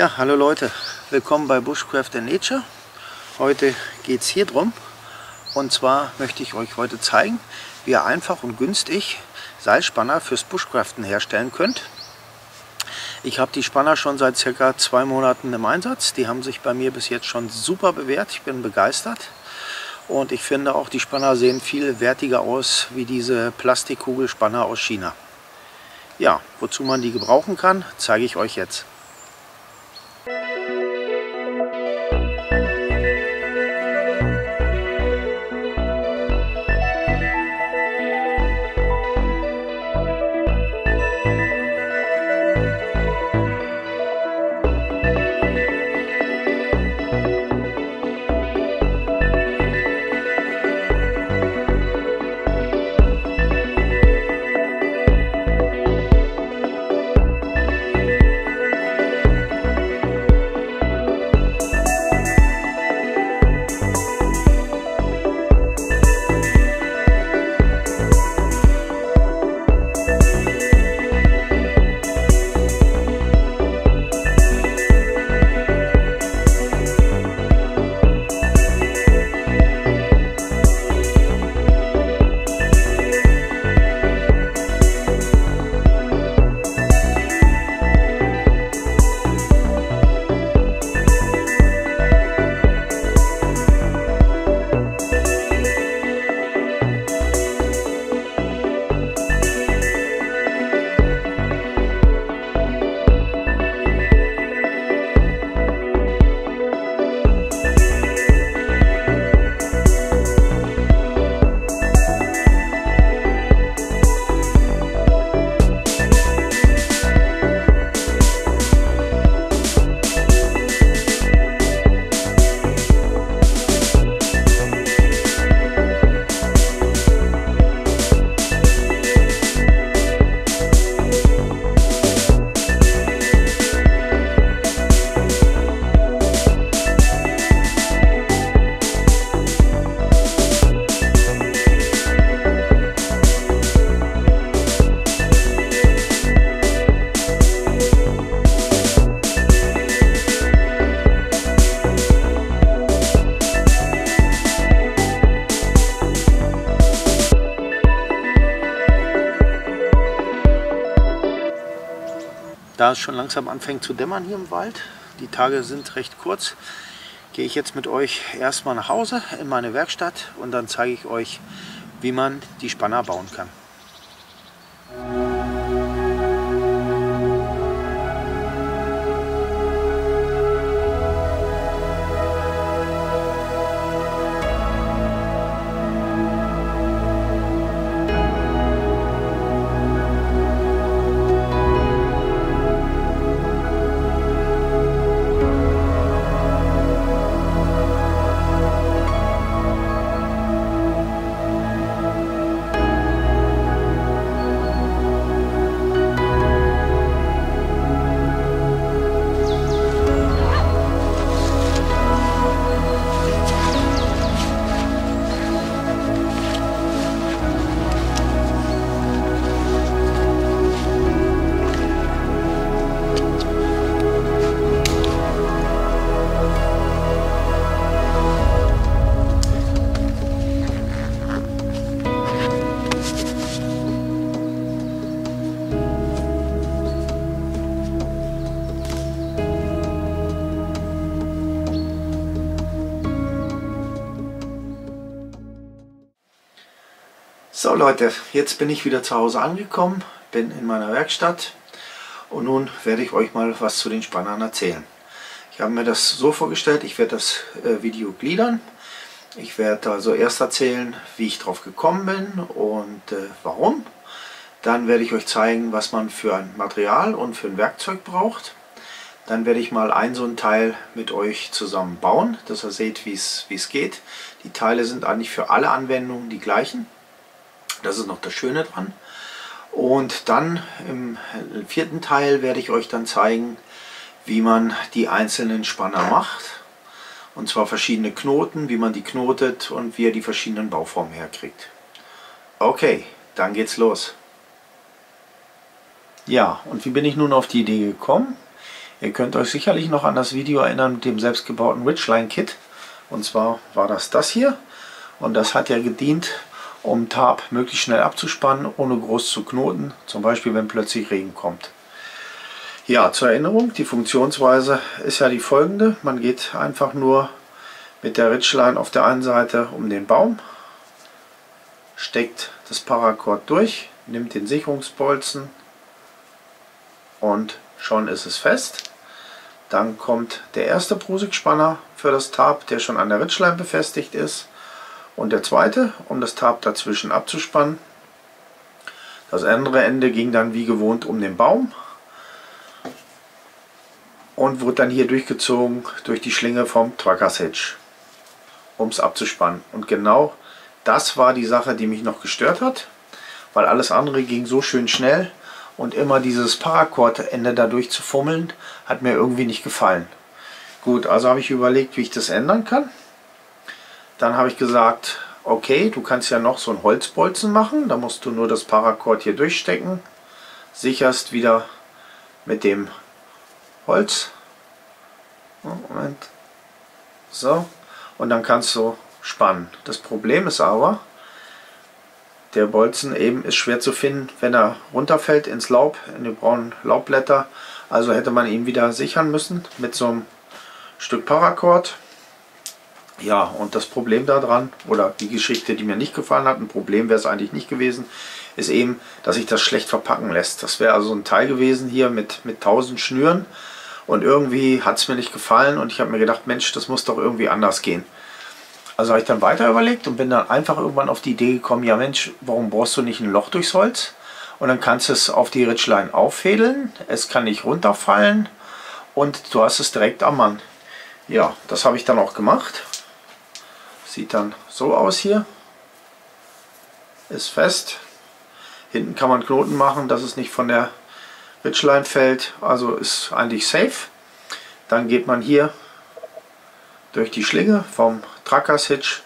Ja, hallo Leute, willkommen bei Bushcraft & Nature. Heute geht es hier drum, und zwar möchte ich euch heute zeigen, wie ihr einfach und günstig Seilspanner fürs Bushcraften herstellen könnt. Ich habe die Spanner schon seit circa 2 Monaten im Einsatz. Die haben sich bei mir bis jetzt schon super bewährt. Ich bin begeistert und ich finde auch, die Spanner sehen viel wertiger aus wie diese Plastikkugelspanner aus China. Ja, wozu man die gebrauchen kann, zeige ich euch jetzt. Da es schon langsam anfängt zu dämmern hier im Wald, die Tage sind recht kurz, gehe ich jetzt mit euch erstmal nach Hause in meine Werkstatt und dann zeige ich euch, wie man die Spanner bauen kann. So Leute, jetzt bin ich wieder zu Hause angekommen, bin in meiner Werkstatt und nun werde ich euch mal was zu den Spannern erzählen. Ich habe mir das so vorgestellt, ich werde das Video gliedern. Ich werde also erst erzählen, wie ich drauf gekommen bin und warum. Dann werde ich euch zeigen, was man für ein Material und für ein Werkzeug braucht. Dann werde ich mal so ein Teil mit euch zusammen bauen, dass ihr seht, wie es geht. Die Teile sind eigentlich für alle Anwendungen die gleichen. Das ist noch das Schöne dran. Und dann im 4. Teil werde ich euch dann zeigen, wie man die einzelnen Spanner macht. Und zwar verschiedene Knoten, wie man die knotet und wie ihr die verschiedenen Bauformen herkriegt. Okay, dann geht's los. Ja, und wie bin ich nun auf die Idee gekommen? Ihr könnt euch sicherlich noch an das Video erinnern mit dem selbstgebauten Ridgeline Kit. Und zwar war das hier. Und das hat ja gedient, um Tarp möglichst schnell abzuspannen, ohne groß zu knoten. Zum Beispiel, wenn plötzlich Regen kommt. Ja, zur Erinnerung, die Funktionsweise ist ja die folgende. Man geht einfach nur mit der Ridgeline auf der einen Seite um den Baum, steckt das Paracord durch, nimmt den Sicherungsbolzen und schon ist es fest. Dann kommt der erste Prusik-Spanner für das Tarp, der schon an der Ridgeline befestigt ist, und der zweite, um das Tarp dazwischen abzuspannen. Das andere Ende ging dann wie gewohnt um den Baum und wurde dann hier durchgezogen durch die Schlinge vom Truckers Hitch, um es abzuspannen. Und genau das war die Sache, die mich noch gestört hat, weil alles andere ging so schön schnell. Und immer dieses Paracord-Ende dadurch zu fummeln, hat mir irgendwie nicht gefallen. Gut, also habe ich überlegt, wie ich das ändern kann. Dann habe ich gesagt, okay, du kannst ja noch so einen Holzbolzen machen. Da musst du nur das Paracord hier durchstecken. Sicherst wieder mit dem Holz. Moment. So. Und dann kannst du spannen. Das Problem ist aber, der Bolzen eben ist schwer zu finden, wenn er runterfällt ins Laub, in die braunen Laubblätter. Also hätte man ihn wieder sichern müssen mit so einem Stück Paracord. Ja, und das Problem daran, oder die Geschichte, die mir nicht gefallen hat, ein Problem wäre es eigentlich nicht gewesen, ist eben, dass sich das schlecht verpacken lässt. Das wäre also ein Teil gewesen hier mit 1000 Schnüren und irgendwie hat es mir nicht gefallen und ich habe mir gedacht, Mensch, das muss doch irgendwie anders gehen. Also habe ich dann weiter überlegt und bin dann einfach irgendwann auf die Idee gekommen, ja Mensch, warum bohrst du nicht ein Loch durchs Holz? Und dann kannst du es auf die Ridgeline auffädeln, es kann nicht runterfallen und du hast es direkt am Mann. Ja, das habe ich dann auch gemacht. Sieht dann so aus hier. Ist fest. Hinten kann man Knoten machen, dass es nicht von der Ridgeline fällt. Also ist eigentlich safe. Dann geht man hier durch die Schlinge vom Truckers Hitch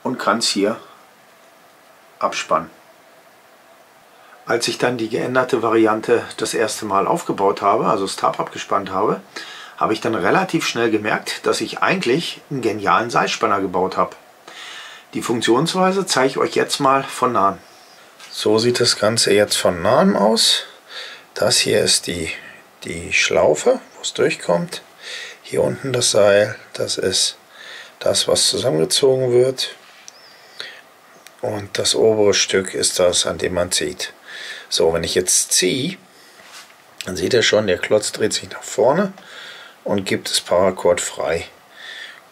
und kann es hier abspannen. Als ich dann die geänderte Variante das erste Mal aufgebaut habe, also das Tarp abgespannt habe, habe ich dann relativ schnell gemerkt, dass ich eigentlich einen genialen Seilspanner gebaut habe. Die Funktionsweise zeige ich euch jetzt mal von nahen. So sieht das Ganze jetzt von nahen aus. Das hier ist die Schlaufe, wo es durchkommt. Hier unten das Seil, das ist das, was zusammengezogen wird. Und das obere Stück ist das, an dem man zieht. So, wenn ich jetzt ziehe, dann seht ihr schon, der Klotz dreht sich nach vorne und gibt das Paracord frei.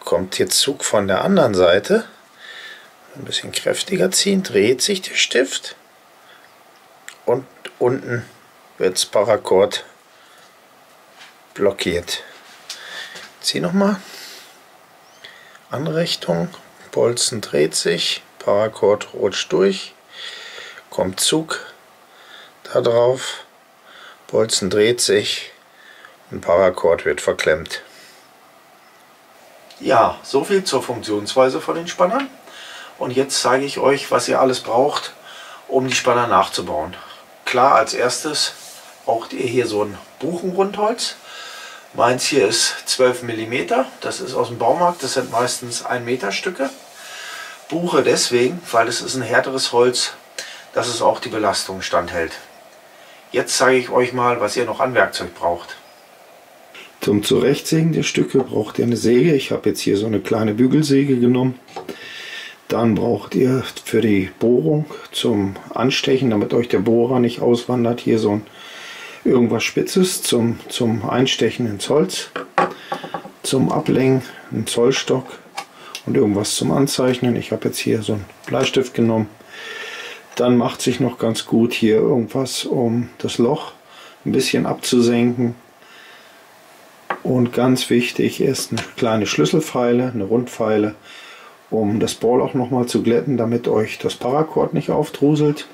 Kommt jetzt Zug von der anderen Seite, ein bisschen kräftiger ziehen, dreht sich der Stift und unten wird das Paracord blockiert. Zieh nochmal, andere Richtung, Bolzen dreht sich, Paracord rutscht durch, kommt Zug da drauf, Bolzen dreht sich und Paracord wird verklemmt. Ja, so viel zur Funktionsweise von den Spannern. Und jetzt zeige ich euch, was ihr alles braucht, um die Spanner nachzubauen. Klar, als erstes braucht ihr hier so ein Buchenrundholz. Meins hier ist 12 mm, das ist aus dem Baumarkt, das sind meistens 1 Meter Stücke. Buche deswegen, weil es ist ein härteres Holz, dass es auch die Belastung standhält. Jetzt zeige ich euch mal, was ihr noch an Werkzeug braucht. Zum Zurechtsägen der Stücke braucht ihr eine Säge. Ich habe jetzt hier so eine kleine Bügelsäge genommen. Dann braucht ihr für die Bohrung zum Anstechen, damit euch der Bohrer nicht auswandert, hier so ein irgendwas Spitzes zum Einstechen ins Holz. Zum Ablängen einen Zollstock und irgendwas zum Anzeichnen. Ich habe jetzt hier so einen Bleistift genommen. Dann macht sich noch ganz gut hier irgendwas, um das Loch ein bisschen abzusenken. Und ganz wichtig ist eine kleine Schlüsselfeile, eine Rundfeile, um das Bohrloch nochmal zu glätten, damit euch das Paracord nicht aufdruselt.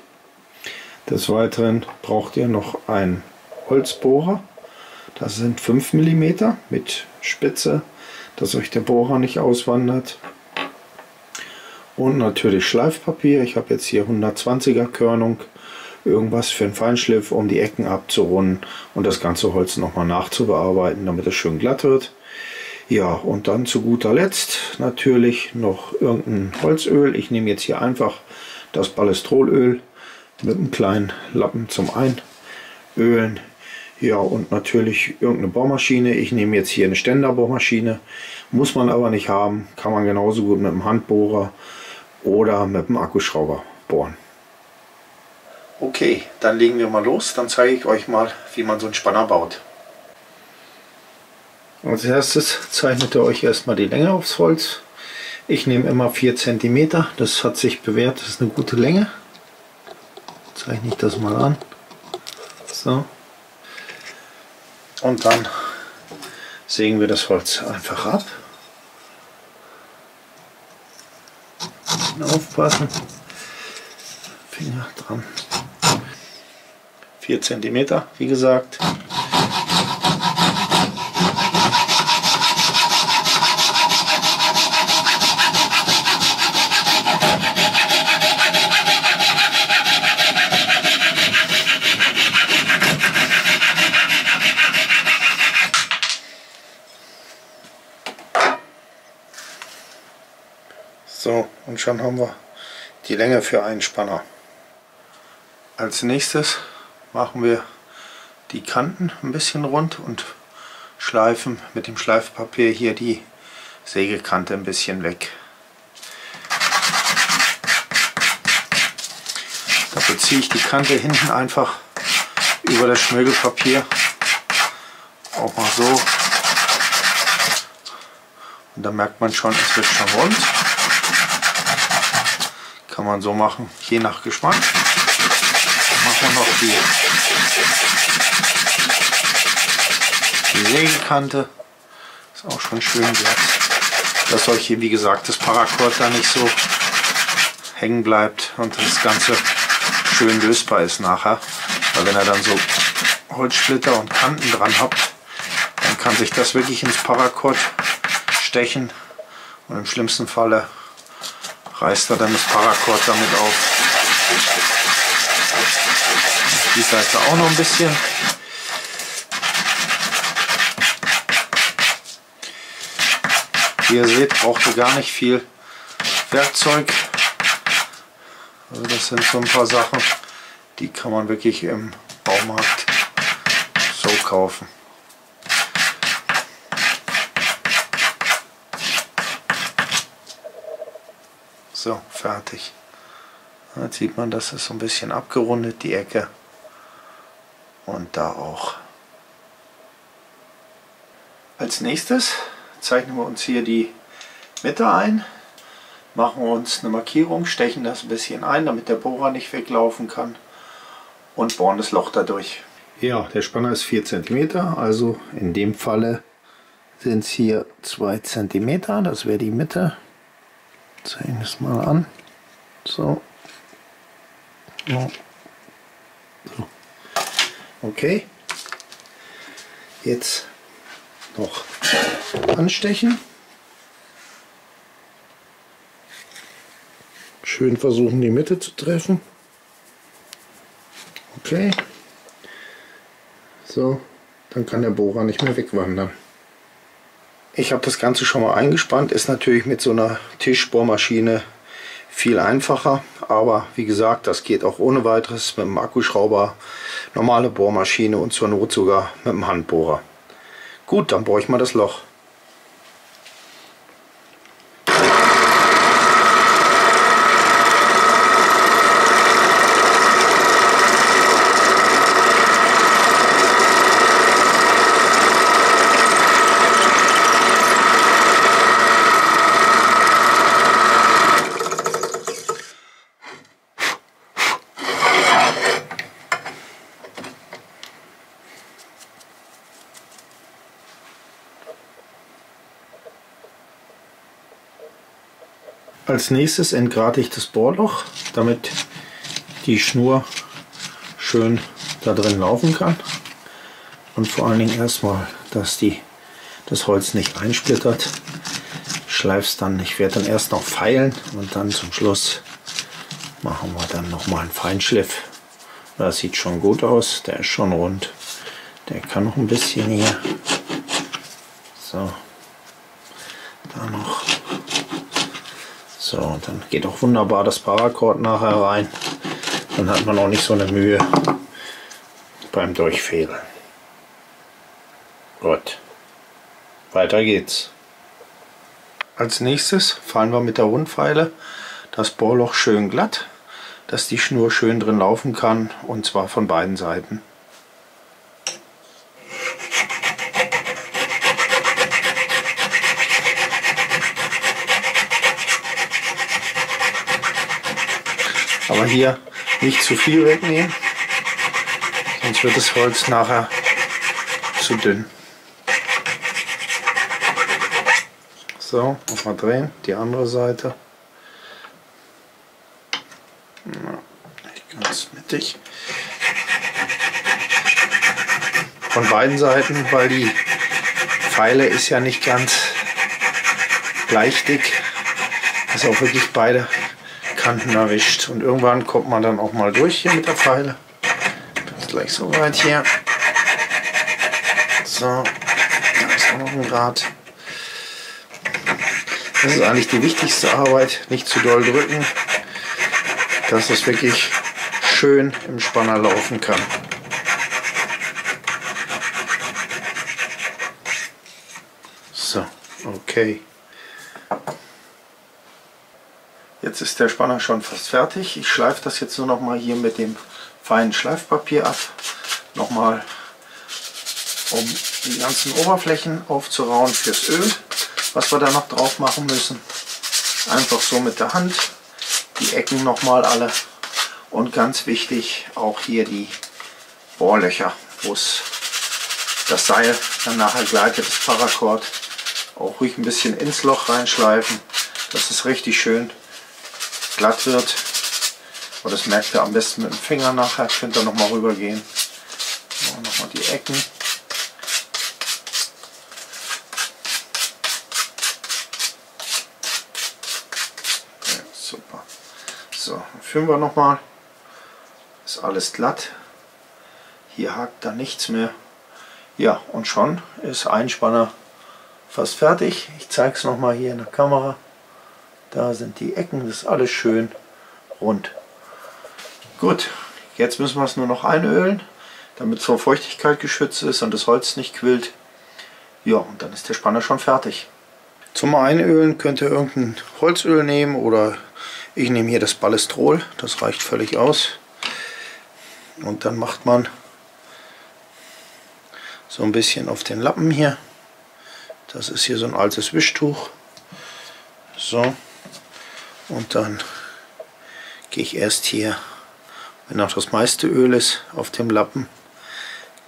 Des Weiteren braucht ihr noch einen Holzbohrer. Das sind 5 mm mit Spitze, dass euch der Bohrer nicht auswandert. Und natürlich Schleifpapier. Ich habe jetzt hier 120er Körnung irgendwas für einen Feinschliff, um die Ecken abzurunden und das ganze Holz nochmal nachzubearbeiten, damit es schön glatt wird. Ja, und dann zu guter Letzt natürlich noch irgendein Holzöl. Ich nehme jetzt hier einfach das Ballestrolöl mit einem kleinen Lappen zum Einölen. Ja, und natürlich irgendeine Bohrmaschine. Ich nehme jetzt hier eine Ständerbohrmaschine. Muss man aber nicht haben. Kann man genauso gut mit einem Handbohrer oder mit einem Akkuschrauber bohren. Okay, dann legen wir mal los. Dann zeige ich euch mal, wie man so einen Spanner baut. Als erstes zeichnet ihr euch erstmal die Länge aufs Holz. Ich nehme immer 4 cm. Das hat sich bewährt. Das ist eine gute Länge. Zeichne ich das mal an. So. Und dann sägen wir das Holz einfach ab. Aufpassen. Finger dran. 4 cm, wie gesagt. So, und schon haben wir die Länge für einen Spanner. Als nächstes machen wir die Kanten ein bisschen rund und schleifen mit dem Schleifpapier hier die Sägekante ein bisschen weg. Dafür ziehe ich die Kante hinten einfach über das Schmirgelpapier auch mal so. Und da merkt man schon, es wird schon rund. Kann man so machen, je nach Geschmack. Dann machen wir noch die Sägekante. Ist auch schon schön glatt. Dass euch hier, wie gesagt, das Paracord da nicht so hängen bleibt und das Ganze schön lösbar ist nachher. Weil wenn ihr dann so Holzsplitter und Kanten dran habt, dann kann sich das wirklich ins Paracord stechen und im schlimmsten Falle reißt er dann das Paracord damit auf. Die Seite auch noch ein bisschen. Wie ihr seht, braucht ihr gar nicht viel Werkzeug. Also das sind so ein paar Sachen, die kann man wirklich im Baumarkt so kaufen. So, fertig. Jetzt sieht man, das ist so ein bisschen abgerundet, die Ecke. Und da auch. Als nächstes zeichnen wir uns hier die Mitte ein. Machen wir uns eine Markierung, stechen das ein bisschen ein, damit der Bohrer nicht weglaufen kann. Und bohren das Loch dadurch. Ja, der Spanner ist 4 cm, also in dem Falle sind es hier 2 cm. Das wäre die Mitte. Zeichne das mal an. So. So. Okay. Jetzt noch anstechen. Schön versuchen, die Mitte zu treffen. Okay. So, dann kann der Bohrer nicht mehr wegwandern. Ich habe das Ganze schon mal eingespannt, ist natürlich mit so einer Tischbohrmaschine viel einfacher, aber wie gesagt, das geht auch ohne weiteres mit dem Akkuschrauber, normale Bohrmaschine und zur Not sogar mit dem Handbohrer. Gut, dann bohre ich mal das Loch. Als nächstes entgrate ich das Bohrloch, damit die Schnur schön da drin laufen kann. Und vor allen Dingen erstmal, dass das Holz nicht einsplittert. Ich schleife es dann, ich werde dann erst noch feilen und dann zum Schluss machen wir dann nochmal einen Feinschliff Das sieht schon gut aus, der ist schon rund. Der kann noch ein bisschen hier. So, da noch. So, dann geht auch wunderbar das Paracord nachher rein. Dann hat man auch nicht so eine Mühe beim Durchfädeln. Gut, weiter geht's. Als nächstes fallen wir mit der Rundfeile das Bohrloch schön glatt, dass die Schnur schön drin laufen kann, und zwar von beiden Seiten. Aber hier nicht zu viel wegnehmen, sonst wird das Holz nachher zu dünn. So, nochmal drehen, die andere Seite. Nicht ganz mittig. Von beiden Seiten, weil die Feile ist ja nicht ganz gleich dick, dass auch wirklich beide Kanten erwischt. Und irgendwann kommt man dann auch mal durch hier mit der Feile. Bin gleich so weit hier. So, da ist auch noch ein Grad. Das ist eigentlich die wichtigste Arbeit, nicht zu doll drücken, dass es wirklich schön im Spanner laufen kann. So, okay. Jetzt ist der Spanner schon fast fertig. Ich schleife das jetzt nur noch mal hier mit dem feinen Schleifpapier ab. Nochmal, um die ganzen Oberflächen aufzurauen fürs Öl, was wir da noch drauf machen müssen. Einfach so mit der Hand. Die Ecken nochmal alle. Und ganz wichtig, auch hier die Bohrlöcher, wo es das Seil dann nachher gleitet, das Paracord. Auch ruhig ein bisschen ins Loch reinschleifen, dass es richtig schön glatt wird. Und das merkt ihr am besten mit dem Finger nachher. Könnt ihr nochmal rüber gehen. Nochmal die Ecken. Ja, super. So, filmen wir nochmal. Ist alles glatt. Hier hakt da nichts mehr. Ja, und schon ist ein Spanner fast fertig. Ich zeige es nochmal hier in der Kamera. Da sind die Ecken, das ist alles schön rund. Gut, jetzt müssen wir es nur noch einölen, damit es vor Feuchtigkeit geschützt ist und das Holz nicht quillt. Ja, und dann ist der Spanner schon fertig. Zum Einölen könnt ihr irgendein Holzöl nehmen oder ich nehme hier das Ballestrol, das reicht völlig aus. Und dann macht man so ein bisschen auf den Lappen hier. Das ist hier so ein altes Wischtuch. So. Und dann gehe ich erst hier, wenn noch das meiste Öl ist auf dem Lappen,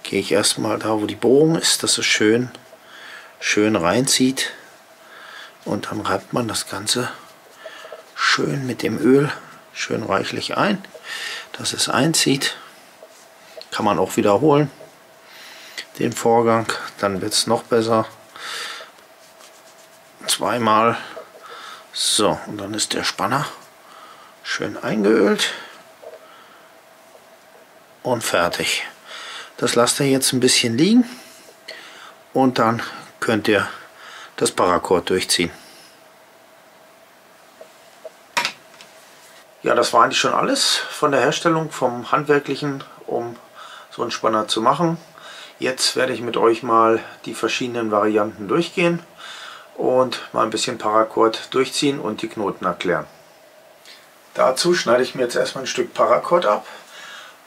gehe ich erstmal da, wo die Bohrung ist, dass es schön reinzieht. Und dann reibt man das Ganze schön mit dem Öl schön reichlich ein, dass es einzieht. Kann man auch wiederholen, den Vorgang, dann wird es noch besser. Zweimal. So, und dann ist der Spanner schön eingeölt und fertig. Das lasst ihr jetzt ein bisschen liegen und dann könnt ihr das Paracord durchziehen. Ja, das war eigentlich schon alles von der Herstellung, vom Handwerklichen, um so einen Spanner zu machen. Jetzt werde ich mit euch mal die verschiedenen Varianten durchgehen und mal ein bisschen Paracord durchziehen und die Knoten erklären. Dazu schneide ich mir jetzt erstmal ein Stück Paracord ab.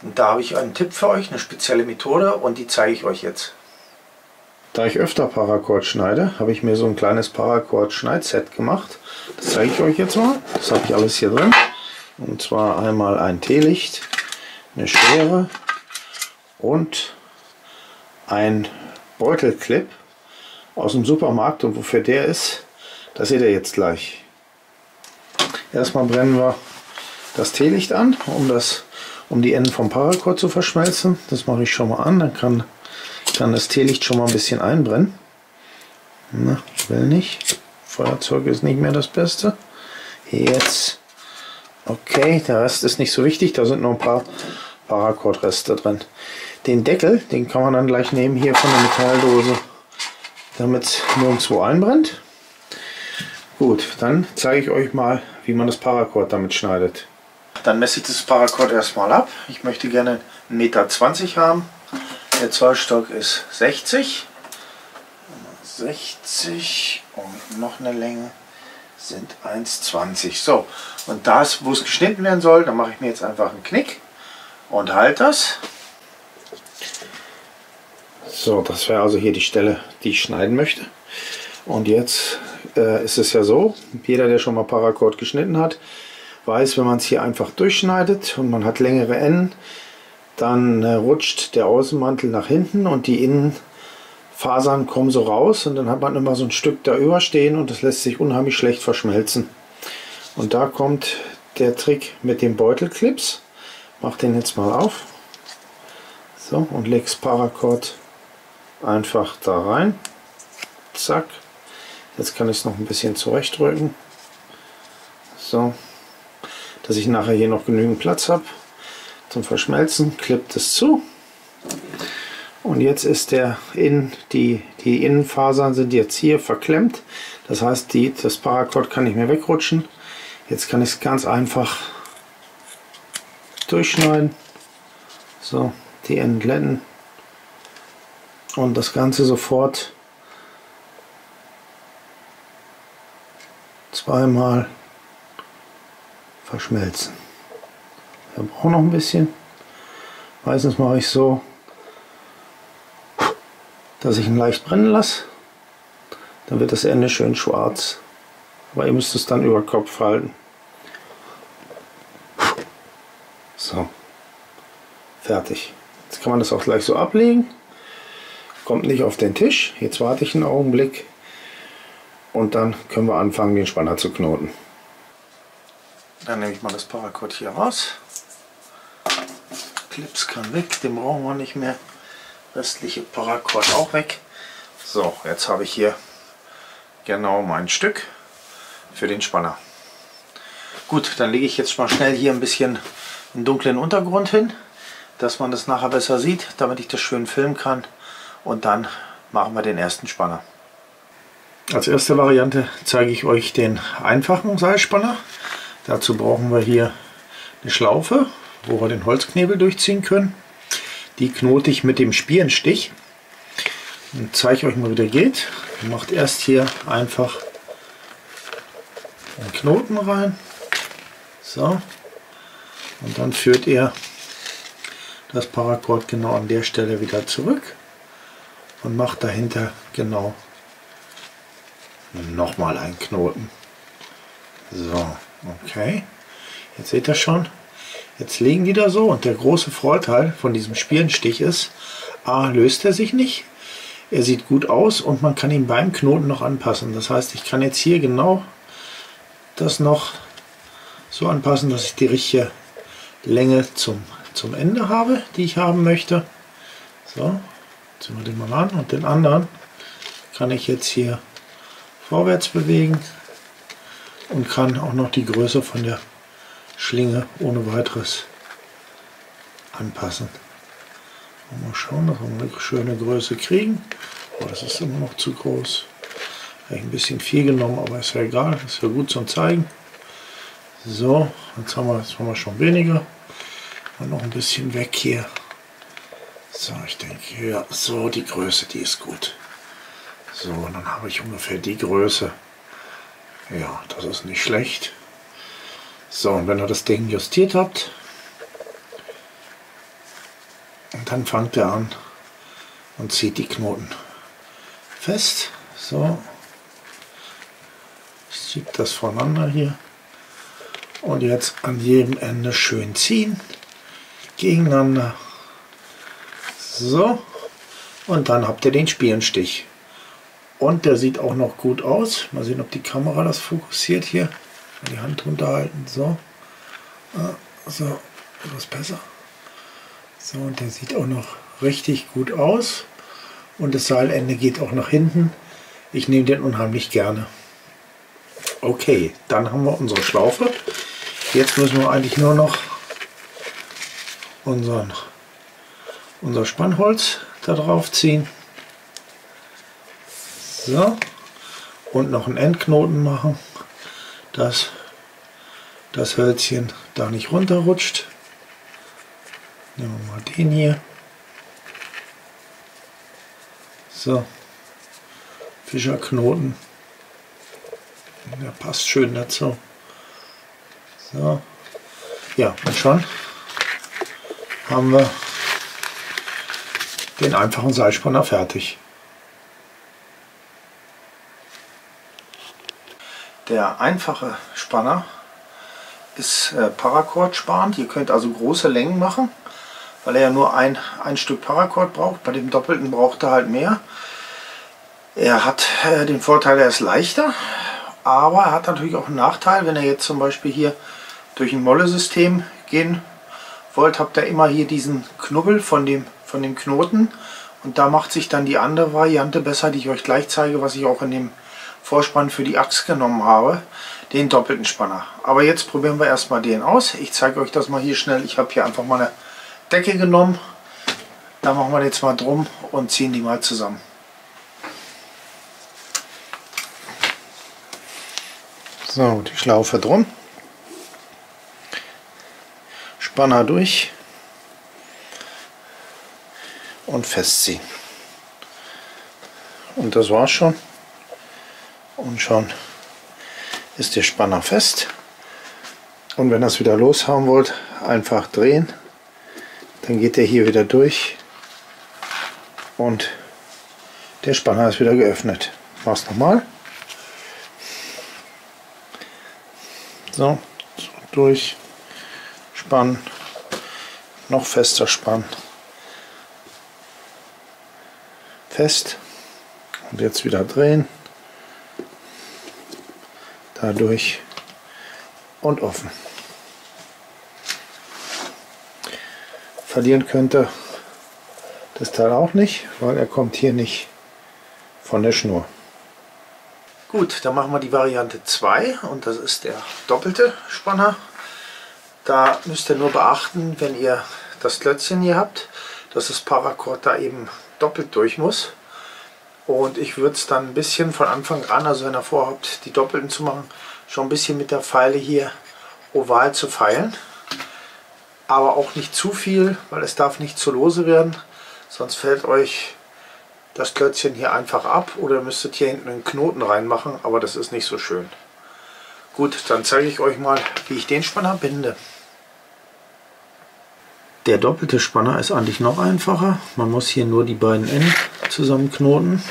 Und da habe ich einen Tipp für euch, eine spezielle Methode, und die zeige ich euch jetzt. Da ich öfter Paracord schneide, habe ich mir so ein kleines Paracord-Schneidset gemacht. Das zeige ich euch jetzt mal. Das habe ich alles hier drin. Und zwar einmal ein Teelicht, eine Schere und ein Beutelclip aus dem Supermarkt, und wofür der ist, das seht ihr jetzt gleich. Erstmal brennen wir das Teelicht an, um die Enden vom Paracord zu verschmelzen. Das mache ich schon mal an, dann kann das Teelicht schon mal ein bisschen einbrennen. Na, will nicht. Feuerzeug ist nicht mehr das Beste. Jetzt. Okay, der Rest ist nicht so wichtig, da sind noch ein paar Paracord-Reste drin. Den Deckel, den kann man dann gleich nehmen hier von der Metalldose, damit es nirgendwo einbrennt. Gut, dann zeige ich euch mal, wie man das Paracord damit schneidet. Dann messe ich das Paracord erstmal ab. Ich möchte gerne 1,20 Meter haben. Der Zollstock ist 60. 60 und noch eine Länge sind 1,20. So, und das, wo es geschnitten werden soll, da mache ich mir jetzt einfach einen Knick und halte das. So, das wäre also hier die Stelle, die ich schneiden möchte. Und jetzt ist es ja so, jeder, der schon mal Paracord geschnitten hat, weiß, wenn man es hier einfach durchschneidet und man hat längere Enden, dann rutscht der Außenmantel nach hinten und die Innenfasern kommen so raus und dann hat man immer so ein Stück da überstehen und das lässt sich unheimlich schlecht verschmelzen. Und da kommt der Trick mit dem Beutelclips. Mach den jetzt mal auf. So, und leg das Paracord einfach da rein. Zack. Jetzt kann ich es noch ein bisschen zurechtdrücken. So, dass ich nachher hier noch genügend Platz habe zum Verschmelzen. Klippt es zu. Und jetzt ist die Innenfasern sind jetzt hier verklemmt. Das heißt, das Paracord kann nicht mehr wegrutschen. Jetzt kann ich es ganz einfach durchschneiden. So, die Enden glätten. Und das Ganze sofort zweimal verschmelzen. Wir brauchen noch ein bisschen. Meistens mache ich so, dass ich ihn leicht brennen lasse. Dann wird das Ende schön schwarz. Aber ihr müsst es dann über Kopf halten. So. Fertig. Jetzt kann man das auch gleich so ablegen. Kommt nicht auf den Tisch. Jetzt warte ich einen Augenblick. Und dann können wir anfangen, den Spanner zu knoten. Dann nehme ich mal das Paracord hier raus. Clips kann weg, den brauchen wir nicht mehr. Restliche Paracord auch weg. So, jetzt habe ich hier genau mein Stück für den Spanner. Gut, dann lege ich jetzt mal schnell hier ein bisschen einen dunklen Untergrund hin, dass man das nachher besser sieht, damit ich das schön filmen kann. Und dann machen wir den ersten Spanner. Als erste Variante zeige ich euch den einfachen Seilspanner. Dazu brauchen wir hier eine Schlaufe, wo wir den Holzknebel durchziehen können. Die knote ich mit dem Spielenstich. Und zeige ich euch mal, wie der geht. Ihr macht erst hier einfach einen Knoten rein. So. Und dann führt ihr das Paracord genau an der Stelle wieder zurück und macht dahinter genau nochmal einen Knoten. So, okay. Jetzt seht ihr schon. Jetzt liegen die da so und der große Vorteil von diesem Spielenstich ist, A, löst er sich nicht, er sieht gut aus und man kann ihn beim Knoten noch anpassen. Das heißt, ich kann jetzt hier genau das noch so anpassen, dass ich die richtige Länge zum Ende habe, die ich haben möchte. So, ziehen wir den mal an und den anderen kann ich jetzt hier vorwärts bewegen und kann auch noch die Größe von der Schlinge ohne weiteres anpassen. Mal schauen, dass wir eine schöne Größe kriegen. Oh, das ist immer noch zu groß. Habe ich ein bisschen viel genommen, aber ist ja egal. Ist ja gut zum Zeigen. So, jetzt haben wir schon weniger. Und noch ein bisschen weg hier. So, ich denke, ja, so die Größe, die ist gut. So, dann habe ich ungefähr die Größe. Ja, das ist nicht schlecht. So, und wenn ihr das Ding justiert habt, dann fangt ihr an und zieht die Knoten fest. So, schiebt das voneinander hier. Und jetzt an jedem Ende schön ziehen, gegeneinander. So, und dann habt ihr den Spielenstich. Und der sieht auch noch gut aus. Mal sehen, ob die Kamera das fokussiert hier. Die Hand drunter halten. So. So, etwas besser. So, und der sieht auch noch richtig gut aus. Und das Seilende geht auch nach hinten. Ich nehme den unheimlich gerne. Okay, dann haben wir unsere Schlaufe. Jetzt müssen wir eigentlich nur noch unser Spannholz da drauf ziehen. So. Und noch einen Endknoten machen, dass das Hölzchen da nicht runterrutscht. Nehmen wir mal den hier. So. Fischerknoten. Der passt schön dazu. So. Ja, und schon haben wir den einfachen Seilspanner fertig. Der einfache Spanner ist Paracord sparend. Ihr könnt also große Längen machen, weil er ja nur ein Stück Paracord braucht. Bei dem doppelten braucht er halt mehr. Er hat den Vorteil, er ist leichter, aber er hat natürlich auch einen Nachteil. Wenn ihr jetzt zum Beispiel hier durch ein Molle-System gehen wollt, habt ihr immer hier diesen Knubbel von dem Knoten, und da macht sich dann die andere Variante besser, die ich euch gleich zeige, was ich auch in dem Vorspann für die Axt genommen habe, den doppelten Spanner. Aber jetzt probieren wir erstmal den aus. Ich zeige euch das mal hier schnell. Ich habe hier einfach mal eine Decke genommen. Da machen wir jetzt mal drum und ziehen die mal zusammen. So, die Schlaufe drum. Spanner durch und festziehen. Und das war's schon. Und schon ist der Spanner fest. Und wenn ihr es wieder los haben wollt, einfach drehen. Dann geht der hier wieder durch und der Spanner ist wieder geöffnet. Mach's nochmal. So, durch, spannen, noch fester spannen. Fest. Und jetzt wieder drehen. Dadurch und offen. Verlieren könnte das Teil auch nicht, weil er kommt hier nicht von der Schnur. Gut, dann machen wir die Variante 2 und das ist der doppelte Spanner. Da müsst ihr nur beachten, wenn ihr das Klötzchen hier habt, dass das Paracord da eben doppelt durch muss. Und ich würde es dann ein bisschen von Anfang an, also wenn ihr vorhabt, die doppelten zu machen, schon ein bisschen mit der Feile hier oval zu feilen. Aber auch nicht zu viel, weil es darf nicht zu lose werden, sonst fällt euch das Klötzchen hier einfach ab oder müsstet hier hinten einen Knoten reinmachen, aber das ist nicht so schön. Gut, dann zeige ich euch mal, wie ich den Spanner binde. Der doppelte Spanner ist eigentlich noch einfacher. Man muss hier nur die beiden Enden zusammenknoten.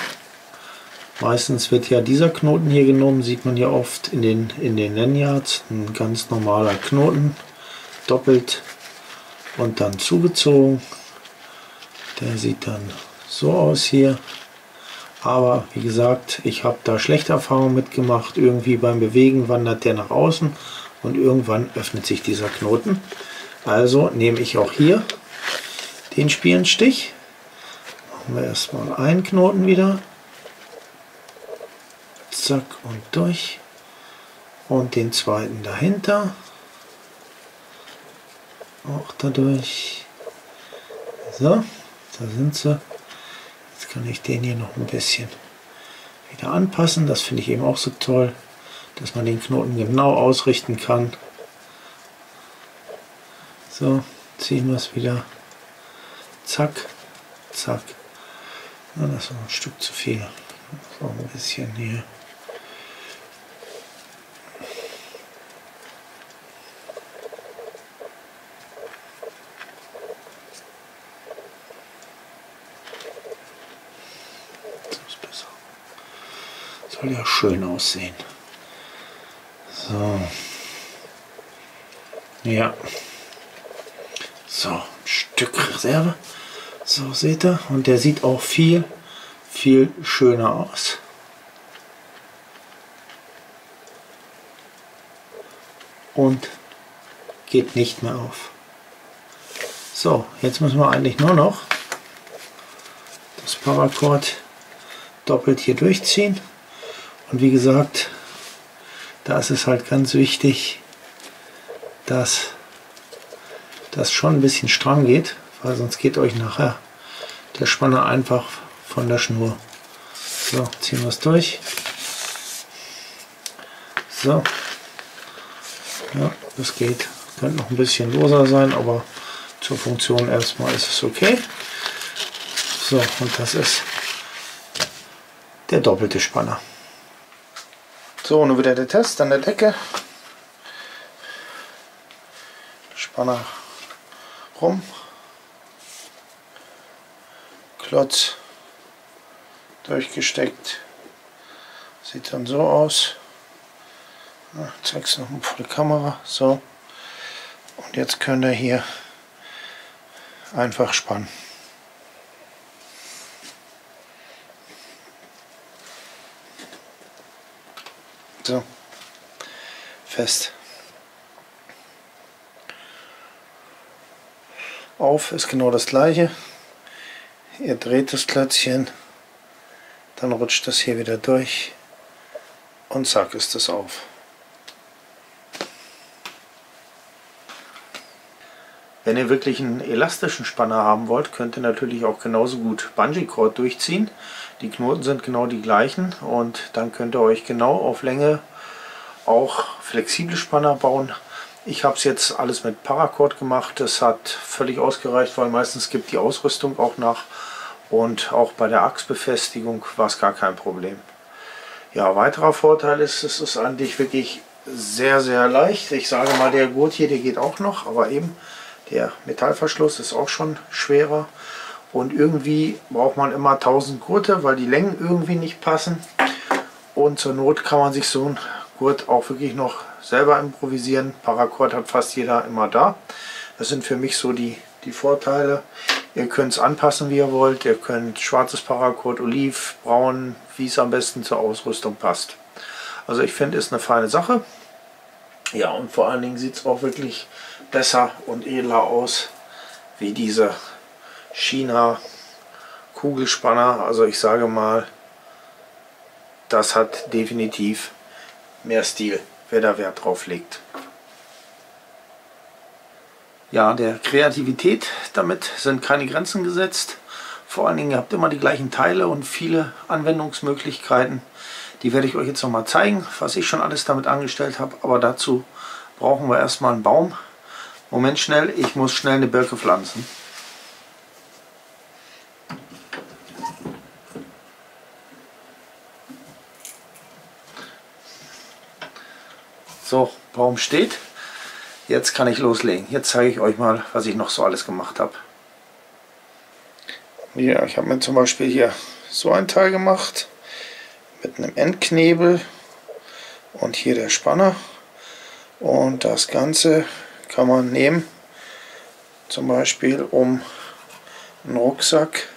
Meistens wird ja dieser Knoten hier genommen, sieht man ja oft in den Lanyards. Ein ganz normaler Knoten, doppelt und dann zugezogen. Der sieht dann so aus hier. Aber wie gesagt, ich habe da schlechte Erfahrungen mitgemacht. Irgendwie beim Bewegen wandert der nach außen und irgendwann öffnet sich dieser Knoten. Also nehme ich auch hier den Spielenstich. Machen wir erstmal einen Knoten wieder. Zack und durch. Und den zweiten dahinter. Auch dadurch. So, da sind sie. Jetzt kann ich den hier noch ein bisschen wieder anpassen. Das finde ich eben auch so toll, dass man den Knoten genau ausrichten kann. So, ziehen wir es wieder. Zack, zack. Na, das ist noch ein Stück zu viel. So ein bisschen hier. So ist besser. Soll ja schön aussehen. So. Ja. So, ein Stück Reserve. So, seht ihr? Und der sieht auch viel schöner aus. Und geht nicht mehr auf. So, jetzt müssen wir eigentlich nur noch das Paracord doppelt hier durchziehen. Und wie gesagt, da ist es halt ganz wichtig, dass das schon ein bisschen stramm geht, weil sonst geht euch nachher der Spanner einfach von der Schnur. So, ziehen wir es durch. So, ja, das geht. Könnte noch ein bisschen loser sein, aber zur Funktion erstmal ist es okay. So, und das ist der doppelte Spanner. So, nun wieder der Test an der Decke. Spanner rum. Klotz durchgesteckt. Sieht dann so aus. Ich zeige es nochmal vor der Kamera. So. Und jetzt könnt ihr hier einfach spannen. So. Fest. Auf ist genau das gleiche. Ihr dreht das Klötzchen, dann rutscht das hier wieder durch und zack ist es auf. Wenn ihr wirklich einen elastischen Spanner haben wollt, könnt ihr natürlich auch genauso gut Bungee Cord durchziehen. Die Knoten sind genau die gleichen und dann könnt ihr euch genau auf Länge auch flexible Spanner bauen. Ich habe es jetzt alles mit Paracord gemacht. Das hat völlig ausgereicht, weil meistens gibt die Ausrüstung auch nach. Und auch bei der Achsbefestigung war es gar kein Problem. Ja, weiterer Vorteil ist, es ist eigentlich wirklich sehr, sehr leicht. Ich sage mal, der Gurt hier, der geht auch noch, aber eben der Metallverschluss ist auch schon schwerer. Und irgendwie braucht man immer 1000 Gurte, weil die Längen irgendwie nicht passen. Und zur Not kann man sich so einen Gurt auch wirklich noch selber improvisieren. Paracord hat fast jeder immer da. Das sind für mich so die Vorteile. Ihr könnt es anpassen, wie ihr wollt. Ihr könnt schwarzes Paracord, Oliv, braun, wie es am besten zur Ausrüstung passt. Also ich finde, es ist eine feine Sache. Ja, und vor allen Dingen sieht es auch wirklich besser und edler aus wie diese China Kugelspanner. Also ich sage mal, das hat definitiv mehr Stil, wer da Wert drauf legt. Ja, der Kreativität damit sind keine Grenzen gesetzt. Vor allen Dingen, ihr habt immer die gleichen Teile und viele Anwendungsmöglichkeiten. Die werde ich euch jetzt noch mal zeigen, was ich schon alles damit angestellt habe. Aber dazu brauchen wir erstmal einen Baum. Moment schnell, ich muss schnell eine Birke pflanzen. So, Baum steht. Jetzt kann ich loslegen. Jetzt zeige ich euch mal, was ich noch so alles gemacht habe. Ja, ich habe mir zum Beispiel hier so ein Teil gemacht mit einem Endknebel und hier der Spanner. Und das Ganze kann man nehmen, zum Beispiel um einen Rucksack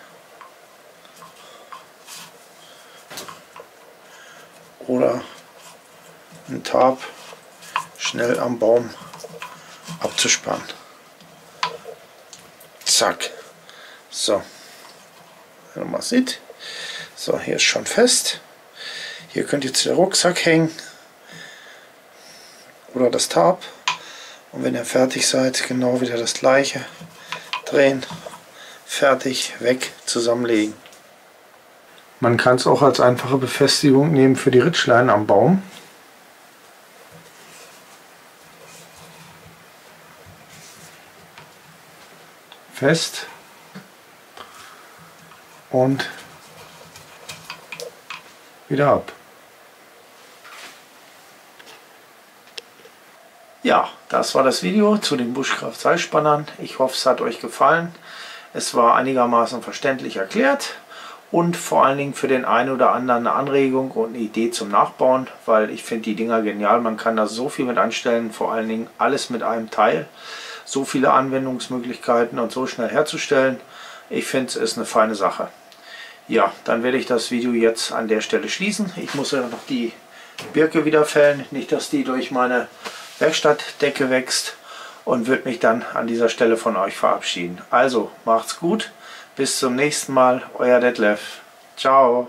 oder einen Tarp schnell am Baum abzuspannen. Zack. So. Wenn man mal sieht. So, hier ist schon fest. Hier könnt jetzt der Rucksack hängen. Oder das Tarp. Und wenn ihr fertig seid, genau wieder das gleiche. Drehen. Fertig. Weg. Zusammenlegen. Man kann es auch als einfache Befestigung nehmen für die Ritschlein am Baum. Fest und wieder ab. Ja, das war das Video zu den Bushcraft Seilspannern. Ich hoffe, es hat euch gefallen. Es war einigermaßen verständlich erklärt und vor allen Dingen für den einen oder anderen eine Anregung und eine Idee zum Nachbauen, weil ich finde die Dinger genial. Man kann da so viel mit anstellen, vor allen Dingen alles mit einem Teil. So viele Anwendungsmöglichkeiten und so schnell herzustellen. Ich finde, es ist eine feine Sache. Ja, dann werde ich das Video jetzt an der Stelle schließen. Ich muss ja noch die Birke wieder fällen, nicht dass die durch meine Werkstattdecke wächst, und würde mich dann an dieser Stelle von euch verabschieden. Also, macht's gut, bis zum nächsten Mal, euer Detlef. Ciao.